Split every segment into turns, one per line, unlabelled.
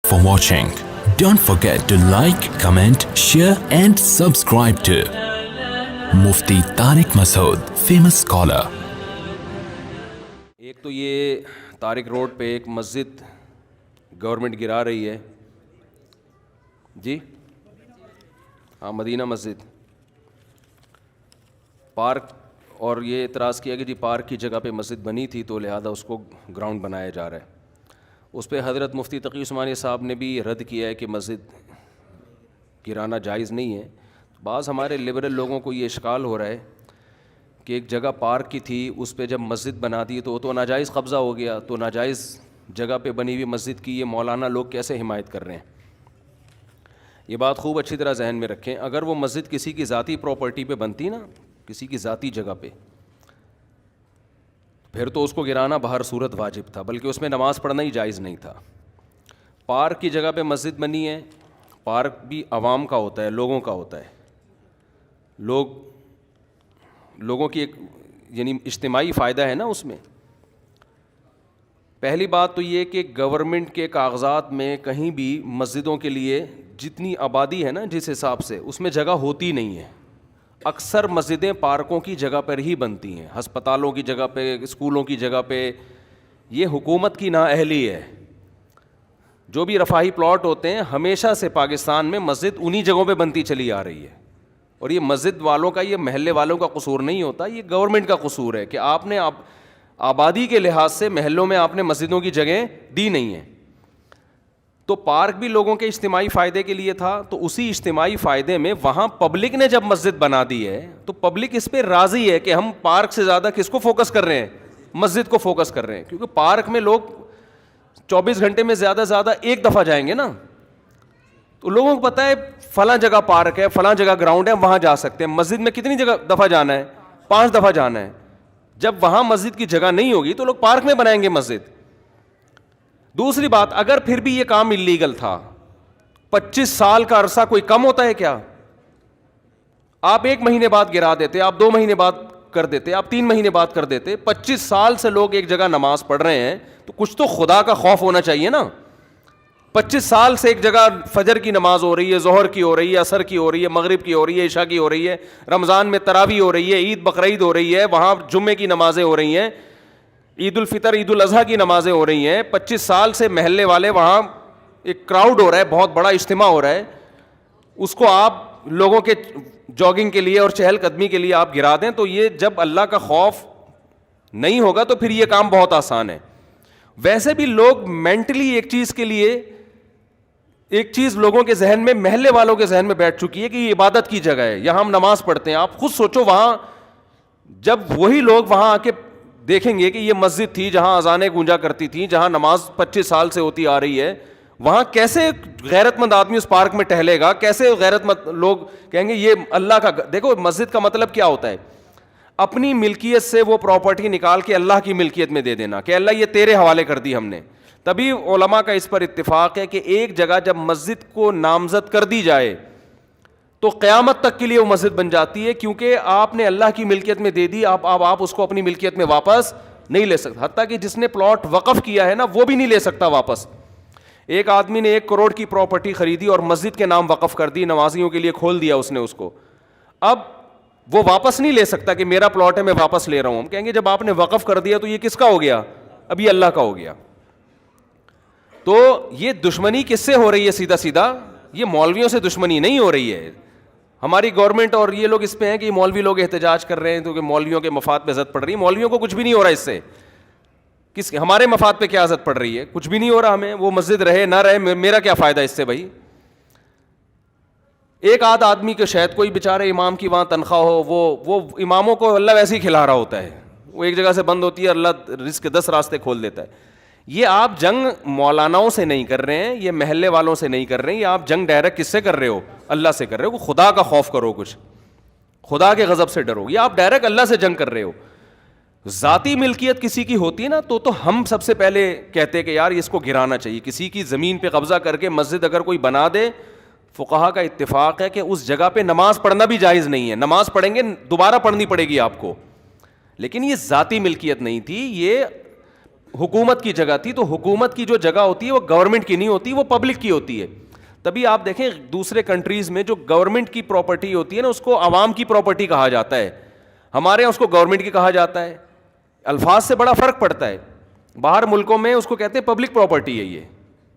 for watching. Don't forget to like, comment, share and subscribe to Mufti Tariq Masood, famous scholar.
ایک تو یہ Tariq road پہ ایک مسجد government گرا رہی ہے جی، ہاں مدینہ مسجد پارک، اور یہ اعتراض کیا کہ جی پارک کی جگہ پہ مسجد بنی تھی تو لہذا اس کو گراؤنڈ بنایا جا رہا ہے. اس پہ حضرت مفتی تقی عثمانی صاحب نے بھی رد کیا ہے کہ مسجد گرانا جائز نہیں ہے. بعض ہمارے لبرل لوگوں کو یہ اشکال ہو رہا ہے کہ ایک جگہ پارک کی تھی، اس پہ جب مسجد بنا دی تو وہ تو ناجائز قبضہ ہو گیا، تو ناجائز جگہ پہ بنی ہوئی مسجد کی یہ مولانا لوگ کیسے حمایت کر رہے ہیں. یہ بات خوب اچھی طرح ذہن میں رکھیں. اگر وہ مسجد کسی کی ذاتی پراپرٹی پہ بنتی نا، کسی کی ذاتی جگہ پہ، پھر تو اس کو گرانا بہر صورت واجب تھا، بلکہ اس میں نماز پڑھنا ہی جائز نہیں تھا. پارک کی جگہ پہ مسجد بنی ہے، پارک بھی عوام کا ہوتا ہے، لوگوں کا ہوتا ہے، لوگوں کی ایک یعنی اجتماعی فائدہ ہے نا اس میں. پہلی بات تو یہ کہ گورنمنٹ کے کاغذات میں کہیں بھی مسجدوں کے لیے جتنی آبادی ہے نا جس حساب سے اس میں جگہ ہوتی نہیں ہے. اکثر مسجدیں پارکوں کی جگہ پر ہی بنتی ہیں، ہسپتالوں کی جگہ پہ، اسکولوں کی جگہ پہ. یہ حکومت کی نااہلی ہے. جو بھی رفاہی پلاٹ ہوتے ہیں ہمیشہ سے پاکستان میں مسجد انہی جگہوں پہ بنتی چلی آ رہی ہے. اور یہ مسجد والوں کا، یہ محلے والوں کا قصور نہیں ہوتا، یہ گورنمنٹ کا قصور ہے کہ آپ نے آبادی کے لحاظ سے محلوں میں آپ نے مسجدوں کی جگہیں دی نہیں ہیں. تو پارک بھی لوگوں کے اجتماعی فائدے کے لیے تھا، تو اسی اجتماعی فائدے میں وہاں پبلک نے جب مسجد بنا دی ہے تو پبلک اس پہ راضی ہے کہ ہم پارک سے زیادہ کس کو فوکس کر رہے ہیں، مسجد کو فوکس کر رہے ہیں. کیونکہ پارک میں لوگ 24 گھنٹے میں زیادہ سے زیادہ ایک دفعہ جائیں گے نا، تو لوگوں کو پتہ ہے فلاں جگہ پارک ہے، فلاں جگہ گراؤنڈ ہے، وہاں جا سکتے ہیں. مسجد میں کتنی جگہ دفعہ جانا ہے؟ 5 دفعہ جانا ہے. جب وہاں مسجد کی جگہ نہیں ہوگی تو لوگ پارک میں بنائیں گے مسجد. دوسری بات، اگر پھر بھی یہ کام اللیگل تھا، 25 سال کا عرصہ کوئی کم ہوتا ہے کیا؟ آپ 1 مہینے بعد گرا دیتے، آپ 2 مہینے بعد کر دیتے، آپ 3 مہینے بعد کر دیتے. 25 سال سے لوگ ایک جگہ نماز پڑھ رہے ہیں تو کچھ تو خدا کا خوف ہونا چاہیے نا. 25 سال سے ایک جگہ فجر کی نماز ہو رہی ہے، ظہر کی ہو رہی ہے، عصر کی ہو رہی ہے، مغرب کی ہو رہی ہے، عشاء کی ہو رہی ہے، رمضان میں تراویح ہو رہی ہے، عید بقرعید ہو رہی ہے، وہاں جمعے کی نمازیں ہو رہی ہیں، عید الفطر عید الاضحیٰ کی نمازیں ہو رہی ہیں. 25 سال سے محلے والے وہاں ایک کراؤڈ ہو رہا ہے، بہت بڑا اجتماع ہو رہا ہے، اس کو آپ لوگوں کے جاگنگ کے لیے اور چہل قدمی کے لیے آپ گرا دیں. تو یہ جب اللہ کا خوف نہیں ہوگا تو پھر یہ کام بہت آسان ہے. ویسے بھی لوگ مینٹلی ایک چیز کے لیے، ایک چیز لوگوں کے ذہن میں، محلے والوں کے ذہن میں بیٹھ چکی ہے کہ یہ عبادت کی جگہ ہے، یہاں ہم نماز پڑھتے ہیں. آپ خود سوچو، وہاں جب وہی لوگ وہاں آ کے دیکھیں گے کہ یہ مسجد تھی جہاں اذانیں گونجا کرتی تھیں، جہاں نماز 25 سال سے ہوتی آ رہی ہے، وہاں کیسے غیرت مند آدمی اس پارک میں ٹہلے گا؟ کیسے غیرت مند لوگ کہیں گے یہ اللہ کا؟ دیکھو مسجد کا مطلب کیا ہوتا ہے، اپنی ملکیت سے وہ پراپرٹی نکال کے اللہ کی ملکیت میں دے دینا کہ اللہ یہ تیرے حوالے کر دی ہم نے. تبھی علماء کا اس پر اتفاق ہے کہ ایک جگہ جب مسجد کو نامزد کر دی جائے تو قیامت تک کے لیے وہ مسجد بن جاتی ہے، کیونکہ آپ نے اللہ کی ملکیت میں دے دی. آپ اس کو اپنی ملکیت میں واپس نہیں لے سکتے. حتیٰ کہ جس نے پلاٹ وقف کیا ہے نا وہ بھی نہیں لے سکتا واپس. ایک آدمی نے 1 کروڑ کی پراپرٹی خریدی اور مسجد کے نام وقف کر دی، نمازیوں کے لیے کھول دیا اس نے اس کو. اب وہ واپس نہیں لے سکتا کہ میرا پلاٹ ہے میں واپس لے رہا ہوں. ہم کہیں گے جب آپ نے وقف کر دیا تو یہ کس کا ہو گیا؟ اب یہ اللہ کا ہو گیا. تو یہ دشمنی کس سے ہو رہی ہے؟ سیدھا سیدھا یہ مولویوں سے دشمنی نہیں ہو رہی ہے. ہماری گورنمنٹ اور یہ لوگ اس پہ ہیں کہ مولوی لوگ احتجاج کر رہے ہیں تو کہ مولویوں کے مفاد پہ زد پڑ رہی ہے. مولویوں کو کچھ بھی نہیں ہو رہا اس سے. ہمارے مفاد پہ کیا زد پڑ رہی ہے؟ کچھ بھی نہیں ہو رہا ہمیں. وہ مسجد رہے نہ رہے میرا کیا فائدہ اس سے بھائی؟ ایک آدھ آدمی کے شاید کوئی بیچارے امام کی وہاں تنخواہ ہو، وہ اماموں کو اللہ ویسے ہی کھلا رہا ہوتا ہے. وہ ایک جگہ سے بند ہوتی ہے، اللہ رزق کے 10 راستے کھول دیتا ہے. یہ آپ جنگ مولاناؤں سے نہیں کر رہے ہیں، یہ محلے والوں سے نہیں کر رہے ہیں، یہ آپ جنگ ڈائریکٹ کس سے کر رہے ہو؟ اللہ سے کر رہے ہو. خدا کا خوف کرو، کچھ خدا کے غضب سے ڈرو. یہ آپ ڈائریکٹ اللہ سے جنگ کر رہے ہو. ذاتی ملکیت کسی کی ہوتی ہے نا تو ہم سب سے پہلے کہتے کہ یار اس کو گرانا چاہیے. کسی کی زمین پہ قبضہ کر کے مسجد اگر کوئی بنا دے، فقہا کا اتفاق ہے کہ اس جگہ پہ نماز پڑھنا بھی جائز نہیں ہے. نماز پڑھیں گے دوبارہ پڑھنی پڑے گی آپ کو، لیکن یہ ذاتی ملکیت نہیں تھی. یہ حکومت کی جگہ تھی. تو حکومت کی جو جگہ ہوتی ہے وہ گورنمنٹ کی نہیں ہوتی, وہ پبلک کی ہوتی ہے. تبھی آپ دیکھیں دوسرے کنٹریز میں جو گورنمنٹ کی پراپرٹی ہوتی ہے نا اس کو عوام کی پراپرٹی کہا جاتا ہے, ہمارے یہاں اس کو گورنمنٹ کی کہا جاتا ہے. الفاظ سے بڑا فرق پڑتا ہے. باہر ملکوں میں اس کو کہتے ہیں پبلک پراپرٹی ہے,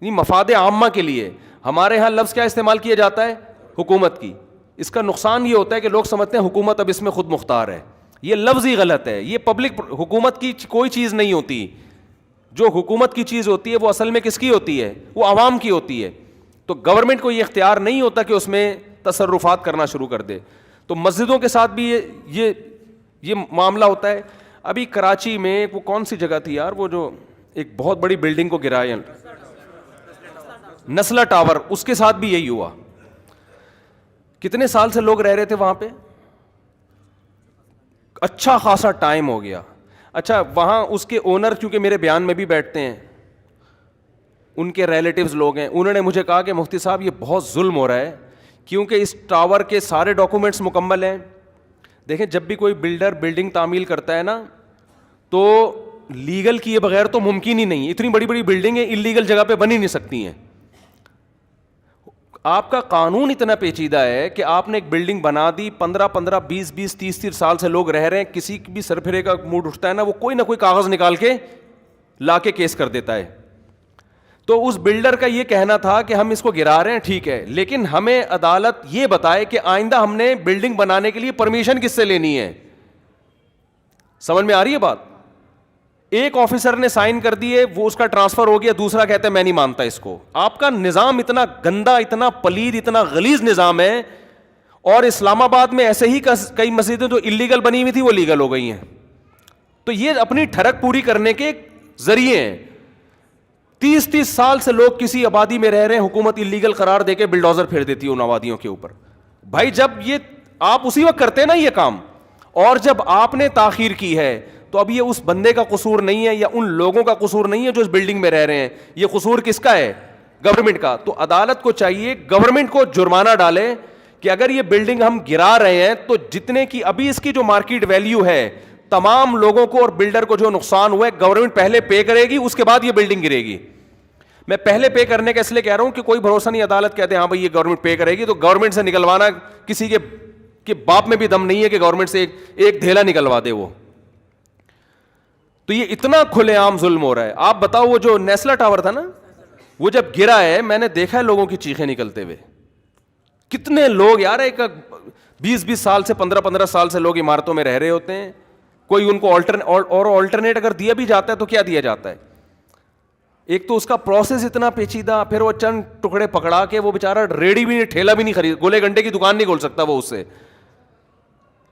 یہ مفاد عامہ کے لیے. ہمارے یہاں لفظ کیا استعمال کیا جاتا ہے؟ حکومت کی. اس کا نقصان یہ ہوتا ہے کہ لوگ سمجھتے ہیں حکومت اب اس میں خود مختار ہے. یہ لفظ ہی غلط ہے. یہ پبلک حکومت کی کوئی چیز نہیں ہوتی. جو حکومت کی چیز ہوتی ہے وہ اصل میں کس کی ہوتی ہے؟ وہ عوام کی ہوتی ہے. تو گورنمنٹ کو یہ اختیار نہیں ہوتا کہ اس میں تصرفات کرنا شروع کر دے. تو مسجدوں کے ساتھ بھی یہ معاملہ ہوتا ہے. ابھی کراچی میں وہ کون سی جگہ تھی یار, وہ جو ایک بہت بڑی بلڈنگ کو گرایا, نسلہ ٹاور, اس کے ساتھ بھی یہی ہوا. کتنے سال سے لوگ رہ رہے تھے وہاں پہ, اچھا خاصا ٹائم ہو گیا. اچھا وہاں اس کے اونر کیونکہ میرے بیان میں بھی بیٹھتے ہیں, ان کے ریلیٹیوز لوگ ہیں, انہوں نے مجھے کہا کہ مفتی صاحب یہ بہت ظلم ہو رہا ہے کیونکہ اس ٹاور کے سارے ڈاکومنٹس مکمل ہیں. دیکھیں جب بھی کوئی بلڈر بلڈنگ تعمیل کرتا ہے نا تو لیگل کیے بغیر تو ممکن ہی نہیں. اتنی بڑی بڑی بلڈنگیں انلیگل جگہ پہ بن ہی نہیں سکتی ہیں. آپ کا قانون اتنا پیچیدہ ہے کہ آپ نے ایک بلڈنگ بنا دی, 15 20 30 سال سے لوگ رہ رہے ہیں, کسی بھی سرپھرے کا موڈ اٹھتا ہے نا وہ کوئی نہ کوئی کاغذ نکال کے لا کے کیس کر دیتا ہے. تو اس بلڈر کا یہ کہنا تھا کہ ہم اس کو گرا رہے ہیں ٹھیک ہے, لیکن ہمیں عدالت یہ بتائے کہ آئندہ ہم نے بلڈنگ بنانے کے لیے پرمیشن کس سے لینی ہے. سمجھ میں آ رہی ہے بات؟ ایک آفیسر نے سائن کر دیے, وہ اس کا ٹرانسفر ہو گیا, دوسرا کہتا ہے میں نہیں مانتا اس کو. آپ کا نظام اتنا گندا, اتنا پلید, اتنا غلیظ نظام ہے. اور اسلام آباد میں ایسے ہی کئی مسجدیں جو انلیگل بنی ہوئی تھی وہ لیگل ہو گئی ہیں. تو یہ اپنی ٹھڑک پوری کرنے کے ذریعے ہیں. 30 سال سے لوگ کسی آبادی میں رہ رہے ہیں, حکومت انلیگل قرار دے کے بلڈوزر پھیر دیتی ہے ان آبادیوں کے اوپر. بھائی جب یہ آپ اسی وقت کرتے ہیں نا یہ کام, اور جب آپ نے تاخیر کی ہے تو اب یہ اس بندے کا قصور نہیں ہے یا ان لوگوں کا قصور نہیں ہے جو اس بلڈنگ میں رہ رہے ہیں, یہ قصور کس کا ہے؟ گورنمنٹ کا. تو عدالت کو چاہیے گورنمنٹ کو جرمانہ ڈالے کہ اگر یہ بلڈنگ ہم گرا رہے ہیں تو جتنے کی ابھی اس کی جو مارکیٹ ویلیو ہے تمام لوگوں کو اور بلڈر کو جو نقصان ہوا ہے گورنمنٹ پہلے پے کرے گی, اس کے بعد یہ بلڈنگ گرے گی. میں پہلے پے کرنے کا اس لیے کہہ رہا ہوں کہ کوئی بھروسہ نہیں, عدالت کہتے ہیں ہاں بھائی یہ گورنمنٹ پے کرے گی, تو گورنمنٹ سے نکلوانا کسی کے باپ میں بھی دم نہیں ہے کہ گورنمنٹ سے ایک دھیلا نکلوا دے وہ. تو یہ اتنا کھلے عام ظلم ہو رہا ہے. آپ بتاؤ وہ جو نیسلہ ٹاور تھا نا وہ جب گرا ہے میں نے دیکھا ہے لوگوں کی چیخیں نکلتے ہوئے. کتنے لوگ یار, ایک 20 سال سے 15 سال سے لوگ عمارتوں میں رہ رہے ہوتے ہیں. کوئی ان کو آلٹرنیٹ اگر دیا بھی جاتا ہے تو کیا دیا جاتا ہے؟ ایک تو اس کا پروسیس اتنا پیچیدہ, پھر وہ چند ٹکڑے پکڑا کے وہ بیچارہ ریڈی بھی نہیں, ٹھیلا بھی نہیں خرید, گولے گھنٹے کی دکان نہیں کھول سکتا وہ اس سے.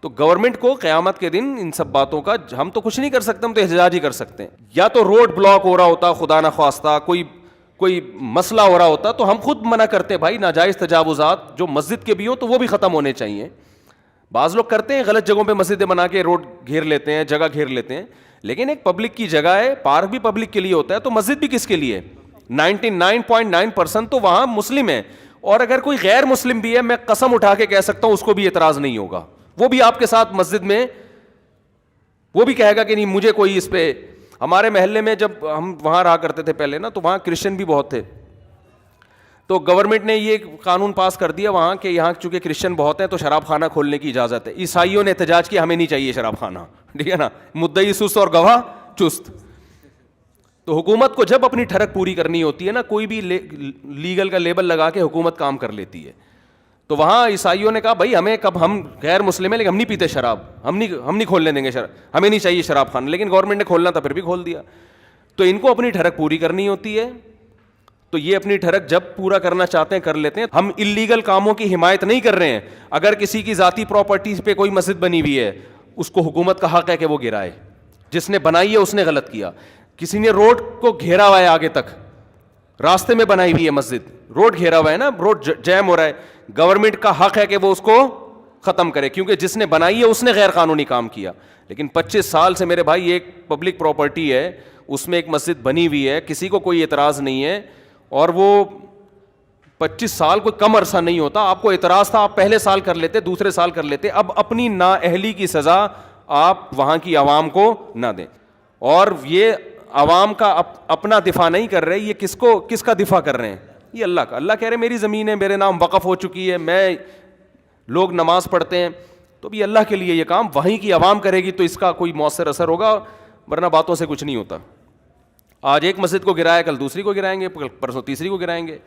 تو گورنمنٹ کو قیامت کے دن ان سب باتوں کا ہم تو کچھ نہیں کر سکتے, ہم تو احتجاج ہی کر سکتے ہیں. یا تو روڈ بلاک ہو رہا ہوتا خدا نہ خواستہ, کوئی مسئلہ ہو رہا ہوتا تو ہم خود منع کرتے بھائی ناجائز تجاوزات جو مسجد کے بھی ہو تو وہ بھی ختم ہونے چاہیے. بعض لوگ کرتے ہیں غلط جگہوں پہ مسجدیں بنا کے روڈ گھیر لیتے ہیں, جگہ گھیر لیتے ہیں, لیکن ایک پبلک کی جگہ ہے, پارک بھی پبلک کے لیے ہوتا ہے, تو مسجد بھی کس کے لیے؟ 99.9% تو وہاں مسلم ہے, اور اگر کوئی غیر مسلم بھی ہے میں قسم اٹھا کے کہہ سکتا ہوں اس کو بھی اعتراض نہیں ہوگا, وہ بھی آپ کے ساتھ مسجد میں وہ بھی کہے گا کہ نہیں مجھے کوئی اس پہ. ہمارے محلے میں جب ہم وہاں رہا کرتے تھے پہلے نا تو وہاں کرسچن بھی بہت تھے, تو گورنمنٹ نے یہ قانون پاس کر دیا وہاں کہ یہاں چونکہ کرسچن بہت ہیں تو شراب خانہ کھولنے کی اجازت ہے. عیسائیوں نے احتجاج کیا ہمیں نہیں چاہیے شراب خانہ, ٹھیک ہے نا, مدعی سست اور گواہ چست. تو حکومت کو جب اپنی ٹھڑک پوری کرنی ہوتی ہے نا, کوئی بھی لیگل کا لیبل لگا کے حکومت کام کر لیتی ہے. تو وہاں عیسائیوں نے کہا بھائی ہمیں کب, ہم غیر مسلم ہیں لیکن ہم نہیں پیتے شراب, ہم نہیں کھولنے دیں گے شراب, ہمیں نہیں چاہیے شراب خانہ, لیکن گورنمنٹ نے کھولنا تھا پھر بھی کھول دیا. تو ان کو اپنی ٹھڑک پوری کرنی ہوتی ہے, تو یہ اپنی ٹھڑک جب پورا کرنا چاہتے ہیں کر لیتے ہیں. ہم انلیگل کاموں کی حمایت نہیں کر رہے ہیں. اگر کسی کی ذاتی پراپرٹی پہ کوئی مسجد بنی ہوئی ہے اس کو حکومت کا حق ہے کہ وہ گرائے, جس نے بنائی ہے اس نے غلط کیا. کسی نے روڈ کو گھیرا ہوا ہے آگے تک, راستے میں بنائی ہوئی ہے مسجد, روڈ گھیرا ہوا ہے نا, روڈ جیم ہو رہا ہے, گورنمنٹ کا حق ہے کہ وہ اس کو ختم کرے, کیونکہ جس نے بنائی ہے اس نے غیر قانونی کام کیا. لیکن 25 سال سے میرے بھائی ایک پبلک پراپرٹی ہے, اس میں ایک مسجد بنی ہوئی ہے, کسی کو کوئی اعتراض نہیں ہے, اور وہ 25 سال کوئی کم عرصہ نہیں ہوتا. آپ کو اعتراض تھا آپ پہلے سال کر لیتے, دوسرے سال کر لیتے, اب اپنی نااہلی کی سزا آپ وہاں کی عوام کو نہ دیں. اور یہ عوام کا اپنا دفاع نہیں کر رہے, یہ کس کا دفاع کر رہے ہیں؟ یہ اللہ کا. اللہ کہہ رہے میری زمین ہے, میرے نام وقف ہو چکی ہے, میں لوگ نماز پڑھتے ہیں, تو بھی اللہ کے لیے یہ کام وہیں کی عوام کرے گی تو اس کا کوئی مؤثر اثر ہوگا, ورنہ باتوں سے کچھ نہیں ہوتا. آج ایک مسجد کو گرایا, کل دوسری کو گرائیں گے, پرسوں تیسری کو گرائیں گے.